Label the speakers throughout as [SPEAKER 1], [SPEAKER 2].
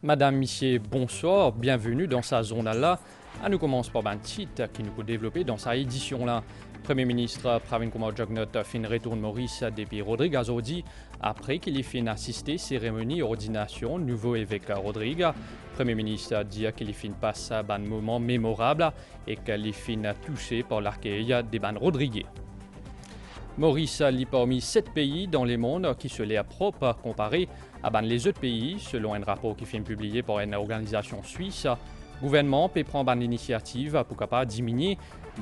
[SPEAKER 1] Madame, Monsieur, bonsoir, bienvenue dans sa zone-là. Nous commençons par un titre qui nous peut développer dans sa édition-là. Premier ministre Pravin Kumar Jugnauth fin retourne Maurice depuis Rodrigue Azodi après qu'il ait fait assister cérémonie ordination nouveau évêque Rodrigue. Premier ministre dit qu'il ait fait passer un moment mémorable et qu'il ait fait touché par l'accueil des ban Rodriguez. Maurice lit parmi 7 pays dans le monde qui se les propre comparé à les autres pays, selon un rapport qui est publié par une organisation suisse. Le gouvernement peut prendre une initiative pour capable diminuer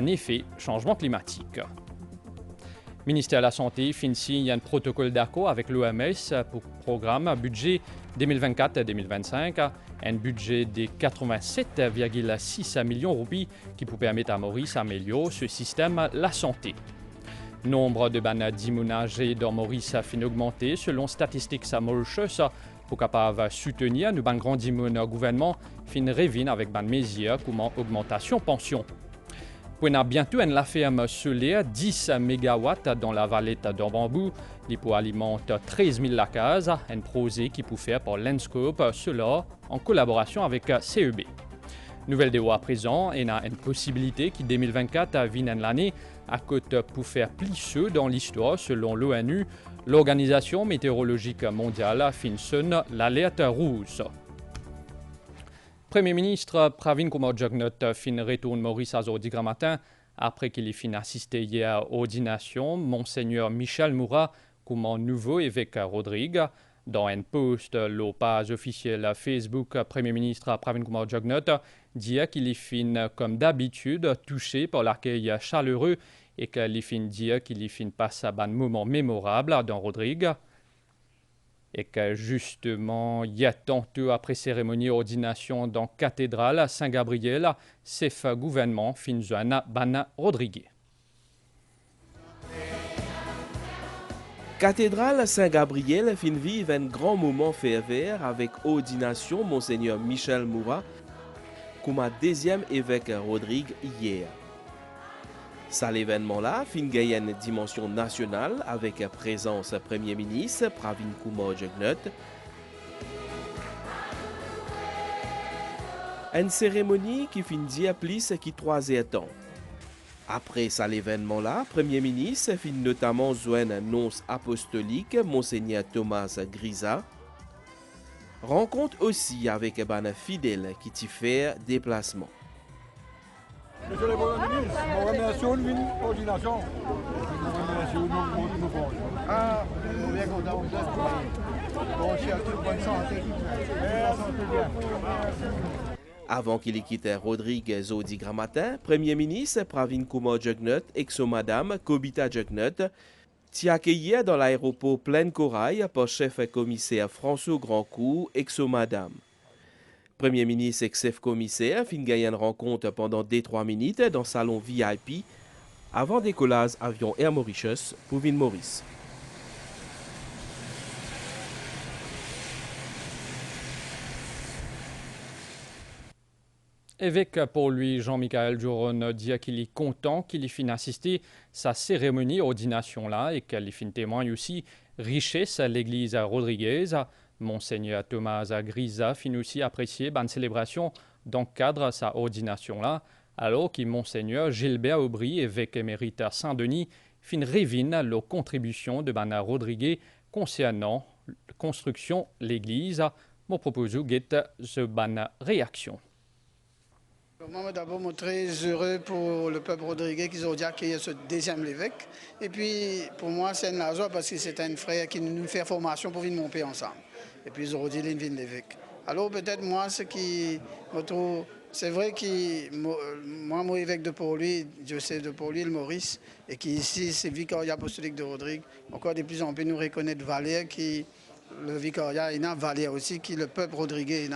[SPEAKER 1] l'effet changement climatique. Le ministère de la Santé signe un protocole d'accord avec l'OMS pour le programme budget 2024-2025, un budget de 87,6 millions de roupies qui peut permettre à Maurice d'améliorer ce système de la santé. Nombre de d'immunagés dans Maurice a augmenté selon statistiques Mauritius pour capable soutenir nous grand gouvernement fin revient avec mesures comme augmentation pension. Pour bientôt une la ferme solaire 10 MW dans la vallée d'Orbambou, qui pour alimenter 13 000 cases, un projet qui peut faire par Landscope Solar en collaboration avec CEB. Nouvelle de à présent, il y a une possibilité qui 2024 vienne l'année à côté pour faire plus dans l'histoire selon l'ONU, l'Organisation météorologique mondiale sonne l'alerte rouge. Premier ministre Pravin Kumar Jugnauth retourne Maurice Azodi grand matin après qu'il ait assisté hier à l'ordination Monseigneur Michel Moura comme nouveau évêque Rodrigue. Dans un post, le page officiel Facebook, Premier ministre Pravin Kumar Jugnauth dit qu'il est comme d'habitude touché par l'accueil chaleureux et qu'il est passe un moment mémorable dans Rodrigue. Et que justement, il y a tantôt après cérémonie ordination dans la cathédrale Saint-Gabriel, c'est le gouvernement Finzuana Bana Rodrigue.
[SPEAKER 2] Cathédrale Saint-Gabriel fin vive un grand moment ferveur avec ordination Monseigneur Michel Moura comme deuxième évêque Rodrigue hier. Ça l'événement-là fin gagne une dimension nationale avec présence Premier ministre Pravin Kumar Jugnauth. Une cérémonie qui fin dire plus qui 3 heures temps. Après ça l'événement-là, Premier ministre fin notamment joindre nonce apostolique Monseigneur Thomas Grisa. Rencontre aussi avec un fidèle qui t'y fait déplacement.
[SPEAKER 3] Monsieur le Premier ministre, nous remercions une ordination. Ah, nous bien contents. Bon, cher, bonne santé.
[SPEAKER 2] Avant qu'il quitte Rodrigue Zodi grand matin, Premier ministre Pravin Kumar Jugnauth et son madame Kobita Jugnauth t'y accueilli dans l'aéroport Pleine Corail par chef commissaire François Grandcourt et son madame. Premier ministre et chef commissaire fin gagner une rencontre pendant 2-3 minutes dans le salon VIP avant décollage avion Air Mauritius pour Ville Maurice.
[SPEAKER 1] Évêque pour lui, Jean-Michel Jouron dit qu'il est content qu'il ait fini assister sa cérémonie ordination là et qu'il ait fini témoigne aussi richesse à l'église Rodriguez. Monseigneur Thomas Grisa finit aussi apprécier une célébration dans le cadre de sa ordination là, alors que Monseigneur Gilbert Aubry, évêque émérite à Saint-Denis, fin révine la contribution de Bana Rodriguez concernant la construction de l'église. Mon propose guette ce Bana réaction.
[SPEAKER 4] Moi, d'abord, je suis très heureux pour le peuple rodriguez qu'ils ont dit accueillir ce deuxième évêque. Et puis, pour moi, c'est une joie parce que c'est un frère qui nous fait formation pour venir monter ensemble. Et puis, ils ont dit qu'il vient l'évêque. Alors, peut-être, moi, ce qui me trouve. C'est vrai que moi, mon évêque de Port-Louis, je sais de Port-Louis, le Maurice, et qu'ici, c'est le vicariat apostolique de Rodrigue. Encore de plus, on peut nous reconnaître Valère qui. Le vicariat, il y a Valère aussi, qui le peuple rodriguez,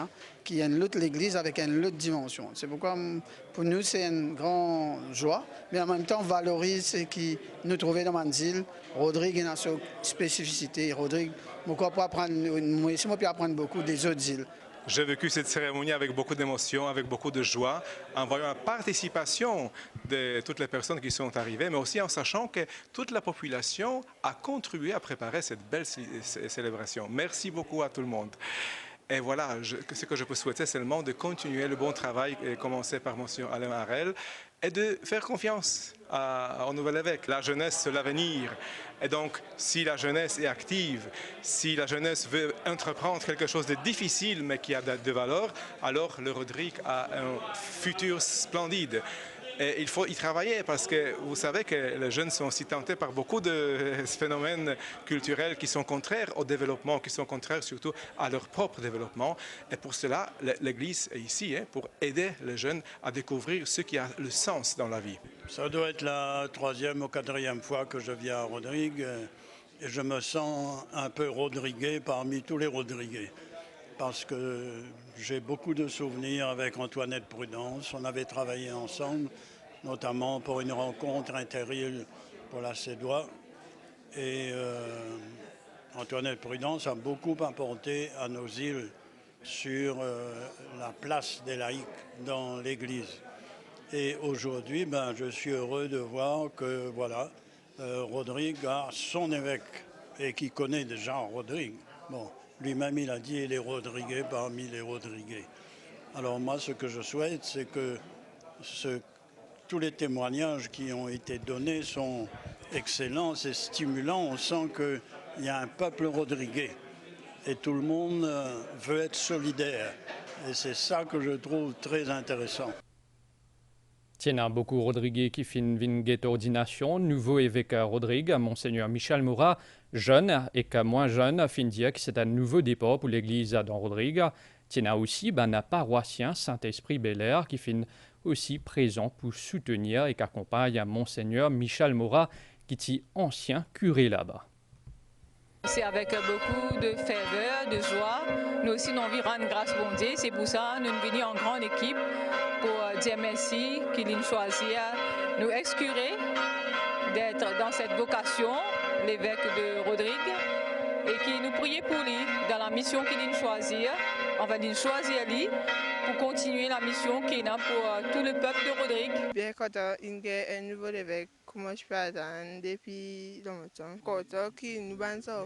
[SPEAKER 4] qui a une lutte l'église avec une autre dimension. C'est pourquoi, pour nous, c'est une grande joie, mais en même temps, valorise ce qui nous trouvait dans Manzil. Rodrigue a sa spécificité. Rodrigue, pourquoi pas apprendre, moi, je peux apprendre beaucoup des autres îles.
[SPEAKER 5] J'ai vécu cette cérémonie avec beaucoup d'émotion, avec beaucoup de joie, en voyant la participation de toutes les personnes qui sont arrivées, mais aussi en sachant que toute la population a contribué à préparer cette belle célébration. Merci beaucoup à tout le monde. Et voilà, ce que je peux souhaiter seulement de continuer le bon travail commencé par M. Alain Harel et de faire confiance au nouvel évêque. La jeunesse, c'est l'avenir. Et donc, si la jeunesse est active, si la jeunesse veut entreprendre quelque chose de difficile mais qui a de valeur, alors le Rodrigue a un futur splendide. Et il faut y travailler parce que vous savez que les jeunes sont aussi tentés par beaucoup de phénomènes culturels qui sont contraires au développement, qui sont contraires surtout à leur propre développement. Et pour cela, l'Église est ici pour aider les jeunes à découvrir ce qui a le sens dans la vie.
[SPEAKER 6] Ça doit être la 3e ou 4e fois que je viens à Rodrigue et je me sens un peu rodrigué parmi tous les rodrigués. Parce que j'ai beaucoup de souvenirs avec Antoinette Prudence. On avait travaillé ensemble, notamment pour une rencontre intérieure pour la CEDOA. Et Antoinette Prudence a beaucoup apporté à nos îles sur la place des laïcs dans l'Église. Et aujourd'hui, je suis heureux de voir que voilà, Rodrigue a son évêque et qui connaît déjà Rodrigue. Bon. Lui-même, il a dit les Rodrigués parmi les Rodrigués. Alors moi, ce que je souhaite, c'est que tous les témoignages qui ont été donnés sont excellents, c'est stimulant. On sent qu'il y a un peuple rodriguais et tout le monde veut être solidaire. Et c'est ça que je trouve très intéressant.
[SPEAKER 1] Tiens, beaucoup Rodriguez qui fin vinguet ordination, nouveau évêque Rodrigue, Monseigneur Michel Moura, jeune et que moins jeune, fin dire que c'est un nouveau départ pour l'église dans Rodrigue. Tiens aussi un paroissien Saint-Esprit Bel-Air qui fin aussi présent pour soutenir et qui accompagne Monseigneur Michel Moura, qui est ancien curé là-bas.
[SPEAKER 7] C'est avec beaucoup de ferveur, de joie. Nous aussi, nous envie rendre grâce bon Dieu. C'est pour ça que nous sommes venus en grande équipe pour dire merci qu'il nous choisit, nous excurer d'être dans cette vocation, l'évêque de Rodrigue, et qui nous priait pour lui dans la mission qu'il nous choisit. On va nous choisir lui pour continuer la mission qu'il a pour tout le peuple de Rodrigue.
[SPEAKER 8] Bien quand il y a un nouveau évêque, comment je peux attendre depuis longtemps. Quand qui nous banne ça,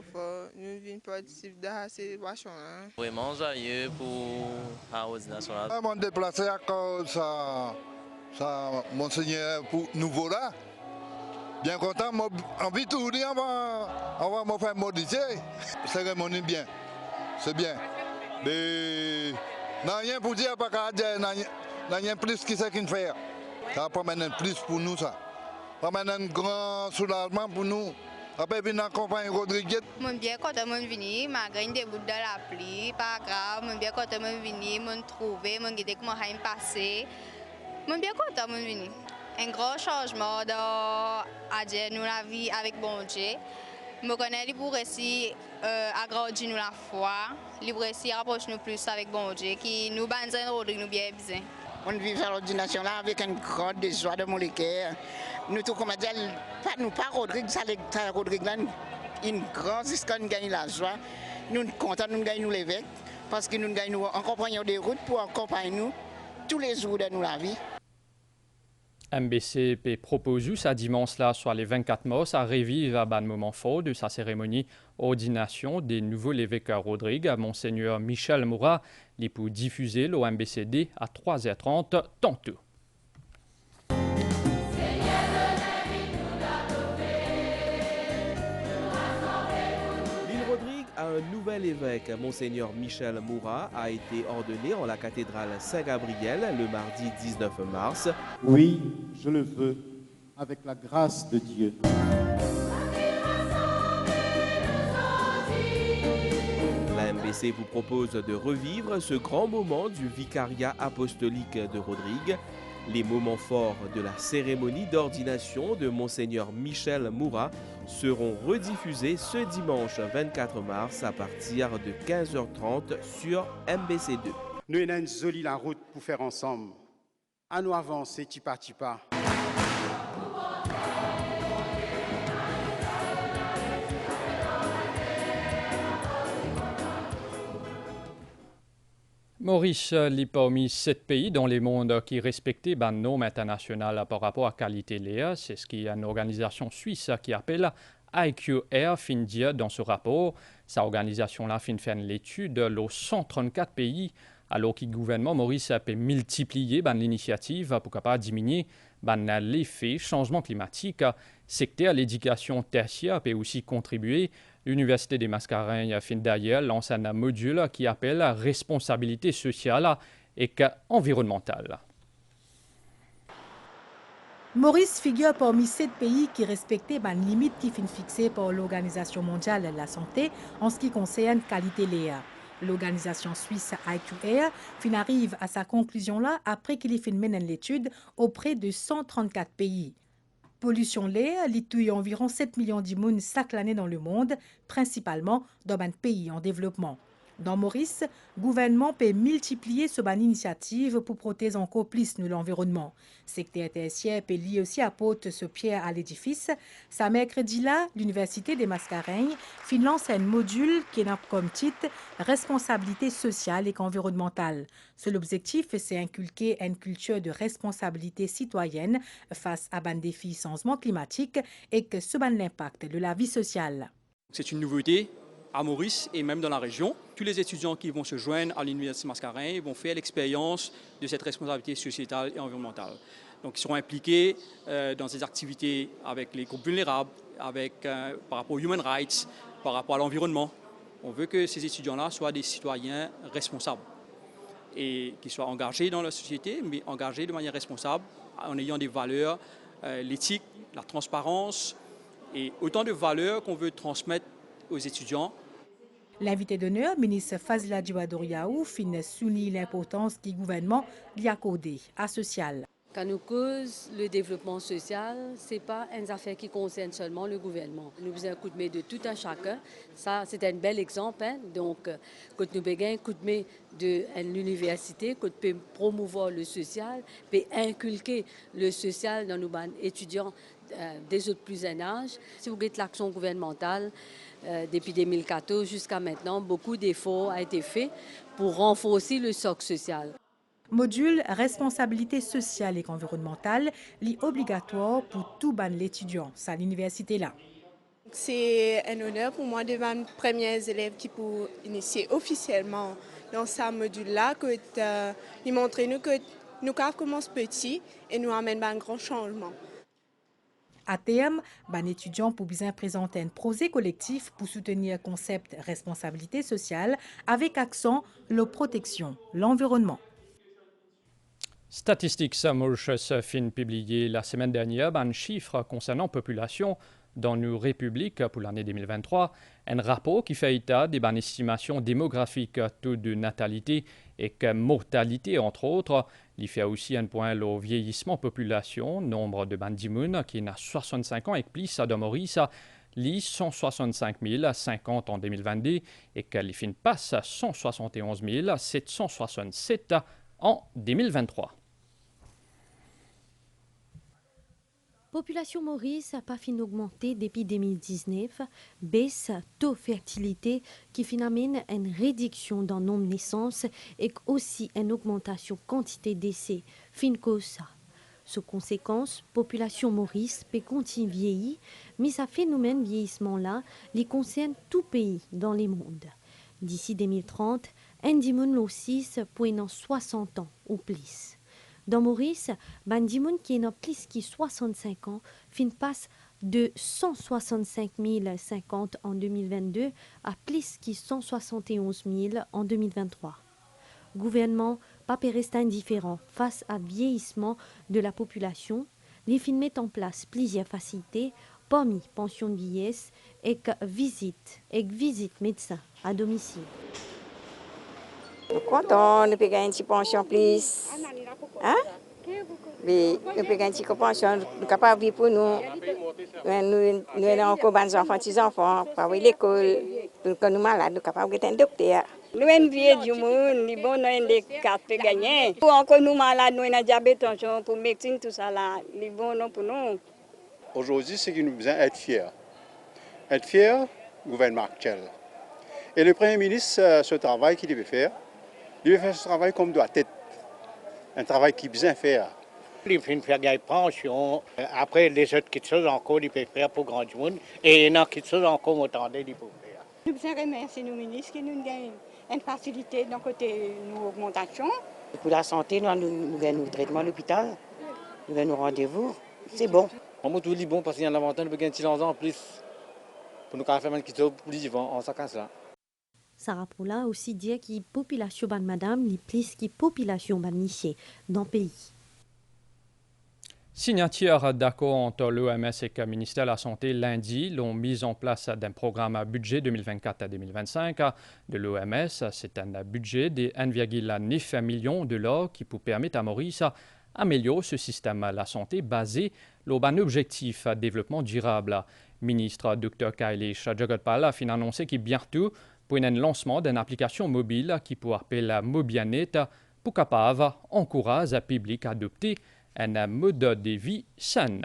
[SPEAKER 8] nous venons participer à cette célébration.
[SPEAKER 9] Vraiment joyeux pour l'ordination.
[SPEAKER 3] Je suis déplacé à cause de Monseigneur nouveau là. Bien content, envie de tout dire, on va me faire modifier. Cérémonie bien, c'est bien. Mais n'a rien pour dire, pas n'a rien plus qui c'est qu'il fait. Ça va pas maintenant plus pour nous ça. Pas maintenant un grand soulagement pour nous. Après venir accompagner Rodrigue.
[SPEAKER 10] Je suis bien content de venir, malgré des bouts de la pluie, pas grave. Je suis bien content de venir, de me trouver, de me guider comment ça passé. Je suis bien content de venir. Un grand changement dans nous la vie avec bon Dieu. Je connais qu'il pour essayer agrandir nous la foi, il pour essayer rapprocher nous plus avec bon Dieu, qui nous banzent Rodrigue nous bien besoin.
[SPEAKER 11] On vit à l'ordination là avec une grande joie de mon cœur. Nous tout comme dire, nous pas Rodrigue, ça Rodrigue là, une grande jusqu'à nous gagner la joie. Nous sommes contents de nous gagner l'évêque parce que nous gagnons en compagnon des routes pour accompagner nous tous les jours de nous la vie.
[SPEAKER 1] MBCP propose sa dimanche là soit les 24 mars à revivre à un moment fort de sa cérémonie ordination des nouveaux évêques Rodrigue à Monseigneur Michel Moura, les pour diffuser le MBCD à 3h30 tantôt.
[SPEAKER 2] Un nouvel évêque, Monseigneur Michel Moura, a été ordonné en la cathédrale Saint-Gabriel le mardi 19 mars.
[SPEAKER 12] Oui, je le veux, avec la grâce de Dieu.
[SPEAKER 2] La MBC vous propose de revivre ce grand moment du vicariat apostolique de Rodrigue. Les moments forts de la cérémonie d'ordination de Monseigneur Michel Moura seront rediffusés ce dimanche 24 mars à partir de 15h30 sur MBC2.
[SPEAKER 12] Nous avons une jolie la route pour faire ensemble. À nous avancer, tipa tipa.
[SPEAKER 1] Maurice est parmi 7 pays dans le monde qui respectent les normes internationales par rapport à la qualité de l'air. C'est ce qui est une organisation suisse qui appelle IQR fin dire dans ce rapport, sa organisation là fin faire l'étude aux 134 pays, alors que le gouvernement Maurice a pu multiplier l'initiative pour capable diminuer l'effet changement climatique. Secteur l'éducation tertiaire peut aussi contribuer. L'Université des Mascareignes fin d'ailleurs lance un module qui appelle responsabilité sociale et environnementale.
[SPEAKER 13] Maurice figure parmi 7 pays qui respectaient les limites qui sont fixées par l'Organisation mondiale de la santé en ce qui concerne qualité de l'air. L'organisation suisse IQR arrive à sa conclusion là après qu'il ait fait l'étude auprès de 134 pays. Pollution de l'air tue environ 7 millions d'humains chaque année dans le monde, principalement dans les pays en développement. Dans Maurice, le gouvernement peut multiplier ce initiative pour protéger encore plus l'environnement. Secteur tertiaire peut lier aussi apporter ce pierre à l'édifice. Ça mercredi là, l'Université des Mascareignes finance un module qui a comme titre Responsabilité sociale et environnementale. Seul objectif, c'est inculquer une culture de responsabilité citoyenne face à un défi changement climatique et que ce l'impact de la vie sociale.
[SPEAKER 14] C'est une nouveauté à Maurice et même dans la région. Tous les étudiants qui vont se joindre à l'Université Mascareignes vont faire l'expérience de cette responsabilité sociétale et environnementale. Donc, ils seront impliqués dans des activités avec les groupes vulnérables, par rapport aux human rights, par rapport à l'environnement. On veut que ces étudiants-là soient des citoyens responsables et qui soient engagés dans la société, mais engagés de manière responsable en ayant des valeurs, l'éthique, la transparence et autant de valeurs qu'on veut transmettre aux étudiants.
[SPEAKER 13] L'invité d'honneur, ministre Fazila Diouadoriaou, souligne l'importance du gouvernement d'y accorder à social.
[SPEAKER 15] Quand nous cause le développement social, ce n'est pas une affaire qui concerne seulement le gouvernement. Nous avons un coup de main de tout un chacun. Ça, c'est un bel exemple. Donc, quand nous avons un coup de main de l'université, quand nous pouvons promouvoir le social, peut inculquer le social dans nos étudiants des autres plus jeunes âges. Si vous regardez l'action gouvernementale, depuis 2014 jusqu'à maintenant, beaucoup d'efforts ont été faits pour renforcer le socle social.
[SPEAKER 13] Module responsabilité sociale et environnementale est obligatoire pour tout l'étudiant à l'université là.
[SPEAKER 16] C'est un honneur pour moi de mes premiers élèves qui pour initier officiellement dans ce module-là, que nous montrer nous que nous commençons petit et nous amène un grand changement.
[SPEAKER 13] À terme, les étudiants pour bien présenter un projet collectif pour soutenir le concept responsabilité sociale avec accent la protection, l'environnement.
[SPEAKER 1] Statistics Mauritius fin publié la semaine dernière un chiffre concernant la population dans nos républiques pour l'année 2023, un rapport qui fait état des estimations démographiques, taux de natalité et mortalité entre autres. Il fait aussi un point le vieillissement population, nombre de bandimounes qui n'a 65 ans et plus de Maurice, li 165 050 en 2022 et que les fins passe à 171 767 en 2023.
[SPEAKER 17] Population Maurice n'a pas fini d'augmenter depuis 2019, baisse taux fertilité qui amène une réduction dans le nombre de naissances et aussi une augmentation quantité d'essais. Fin cause ça. Sous conséquence, population Maurice peut continuer à vieillir, mais ce phénomène vieillissement-là les concerne tout pays dans le monde. D'ici 2030, un dimoun aussi pour 60 ans ou plus. Dans Maurice, bandimoun qui a plus que 65 ans passe de 165 050 en 2022 à plus que 171 000 en 2023. Le gouvernement pas rester indifférent face à vieillissement de la population. Les films mettent en place plusieurs facilités parmi pension de vieillesse et visite médecin à domicile.
[SPEAKER 18] Nous sommes contents, nous payons une petite pension plus. Hein? Mais nous payons une petite pension, nous sommes capables de vivre pour nous. Nous avons encore des enfants, petits-enfants, pour aller à l'école. Quand nous sommes malades, nous sommes capables d'être un docteur.
[SPEAKER 19] Nous avons vie du monde, nous avons des cartes pour gagner. Pour encore nous malades, nous avons diabète, pour médecine, tout ça là, les bons pour nous.
[SPEAKER 12] Aujourd'hui, c'est que nous devons être fiers. Être fiers du gouvernement actuel. Et le Premier ministre, ce travail qu'il devait faire ce travail comme doit être. Un travail qui est bien fait.
[SPEAKER 20] Il fait une pension. Après, les autres qui sont encore, ils peuvent faire pour grand monde. Et il y en a qui sont encore autant ils peuvent faire.
[SPEAKER 19] Nous vous remercions nos ministres qui nous donnent une facilité d'un côté nos augmentations.
[SPEAKER 21] Pour la santé, nous avons nos traitements à l'hôpital, nous avons nos rendez-vous. C'est bon.
[SPEAKER 22] On tout est bon parce qu'il y a un avantage, nous avons gagner ans en plus. Pour nous faire un petit peu plus vivant en chacun cela.
[SPEAKER 17] Sarah Poula aussi dit que la population ban madame est plus que la population ban lycée dans le pays.
[SPEAKER 1] Signature d'accord entre l'OMS et le ministère de la Santé lundi l'ont mis en place d'un programme à budget 2024 à 2025 de l'OMS. C'est un budget de 1,9 million de dollars qui peut permettre à Maurice d'améliorer ce système de la santé basé sur un objectif de développement durable. Le ministre Dr. Kailesh Jagotpal a annoncé qu'il bientôt pour un lancement d'une application mobile qui peut appeler Mobianet pour capable encourager le public à adopter un mode de vie sain.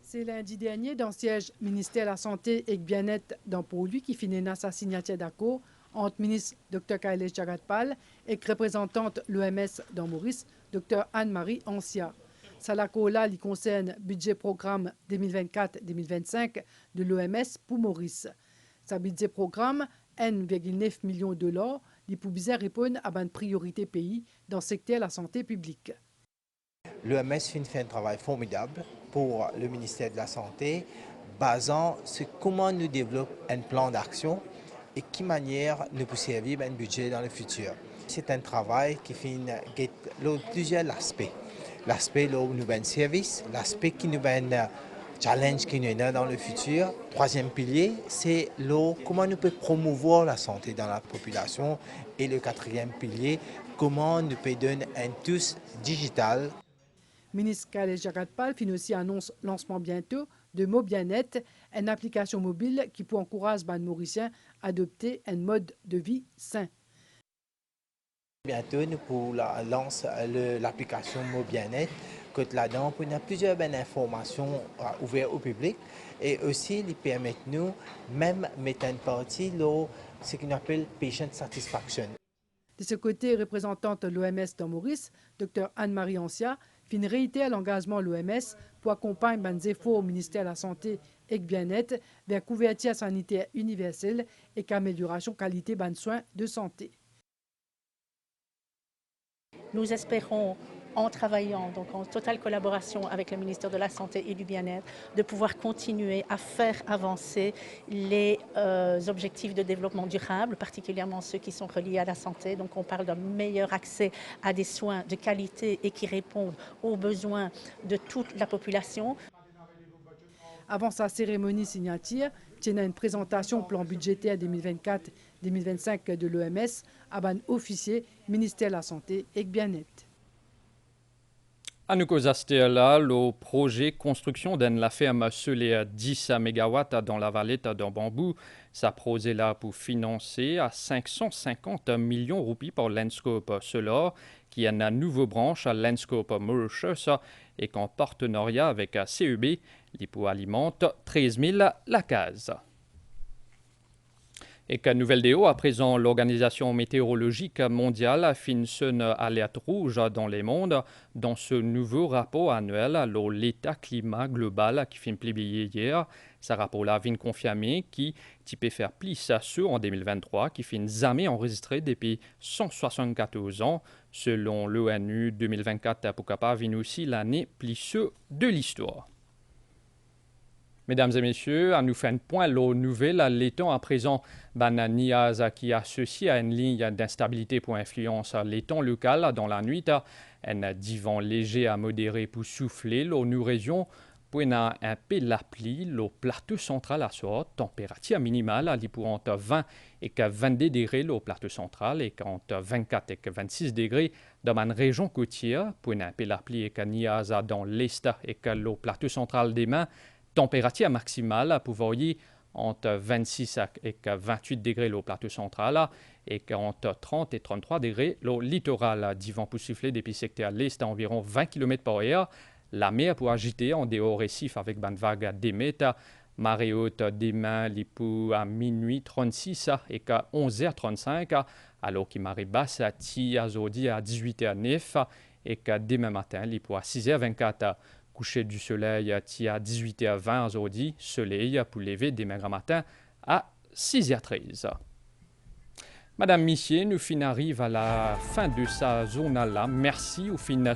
[SPEAKER 23] C'est lundi dernier, dans le siège ministère de la Santé et du Bien-être dans Pau-Lui qui finit sa signature d'accord entre le ministre Dr. Kailesh Jagotpal et la représentante l'OMS dans Maurice, Dr. Anne-Marie Ancia. Salakola lui concerne budget programme 2024-2025 de l'OMS pour Maurice. Sa budget programme, 1,9 million de dollars, il peut bien répondre à une priorité pays dans le secteur de la santé publique.
[SPEAKER 24] L'OMS fait un travail formidable pour le ministère de la Santé, basant sur comment nous développons un plan d'action et quelle manière nous pouvons servir un budget dans le futur. C'est un travail qui fait plusieurs aspects. L'aspect où nous avons un service, l'aspect qui nous avons un challenge qui nous est dans le futur. Troisième pilier, c'est comment nous pouvons promouvoir la santé dans la population. Et le quatrième pilier, comment nous pouvons donner un tous digital.
[SPEAKER 23] Le ministre Kailesh Jagotpal aussi annonce le lancement bientôt de Mobianet, une application mobile qui peut encourager les Mauriciens à adopter un mode de vie sain.
[SPEAKER 24] Bientôt, nous pourrons lancer l'application Mobianet. Là-dedans, on a plusieurs informations ouvertes au public et aussi, ils permettent nous même mettre une partie ce qu'on appelle patient satisfaction.
[SPEAKER 23] De ce côté, représentante de l'OMS dans Maurice, Dr. Anne-Marie Ancia, fin réitère l'engagement de l'OMS pour accompagner les efforts au ministère de la Santé et du Bien-être vers couverture sanitaire universelle et qu'amélioration qualité des soins de santé.
[SPEAKER 25] Nous espérons, en travaillant donc en totale collaboration avec le ministère de la Santé et du Bien-être, de pouvoir continuer à faire avancer les objectifs de développement durable, particulièrement ceux qui sont reliés à la santé. Donc on parle d'un meilleur accès à des soins de qualité et qui répondent aux besoins de toute la population.
[SPEAKER 23] Avant sa cérémonie signature, tient une présentation plan budgétaire 2024-2025 de l'OMS à un officier ministère de la Santé et du Bien-être.
[SPEAKER 1] À nous là, le projet construction d'une ferme sur les 10 MW dans la vallée d'un bambou, ça projet là pour financer à 550 millions de roupies par Landscope Solar, qui est une nouvelle branche à Landscope Mauritius et qu'en partenariat avec CEB, il peut alimenter 13 000 la case. Et qu'à nouvelle déo, à présent, l'Organisation météorologique mondiale a fait une alerte rouge dans les mondes dans ce nouveau rapport annuel à l'état climat global qui fait publié hier. Ce rapport-là vient confirmer qui peut faire plus à ceux en 2023 qui fait jamais enregistré depuis 174 ans. Selon l'ONU 2024, pour capable vient aussi l'année plus de l'histoire. Mesdames et messieurs, à nous faire un point aux nouvelles, l'étang à présent, Niaz qui est associé à une ligne d'instabilité pour influence l'étang local dans la nuit, un divan léger à modéré pour souffler, nous région pour un peu la pluie, le plateau central à soi, température minimale pour entre 20 et 22 degrés le plateau central et entre 24 et 26 degrés dans une région côtière, pour un peu la pluie et Niaz dans l'est et le plateau central des mains. Température maximale pour varier entre 26 et 28 degrés le plateau central et entre 30 et 33 degrés le littoral. Divan pour souffler depuis le secteur l'est à environ 20 km par heure. La mer pour agiter en dehors récif avec une vague d'émette. Marée haute demain à minuit 36 et qu'à 11h35 alors que marée basse à aujourd'hui à 18h09 et que demain matin, il pour 6h24. Coucher du soleil à 18h20 aujourd'hui, soleil pour lever demain matin à 6h13. Madame Missier, nous fin arrive à la fin de sa journal-là. Merci au fin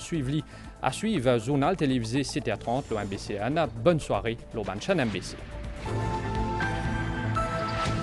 [SPEAKER 1] à suivre journal télévisé 7h30, l'OMBC. Bonne soirée, l'Urban Chan MBC.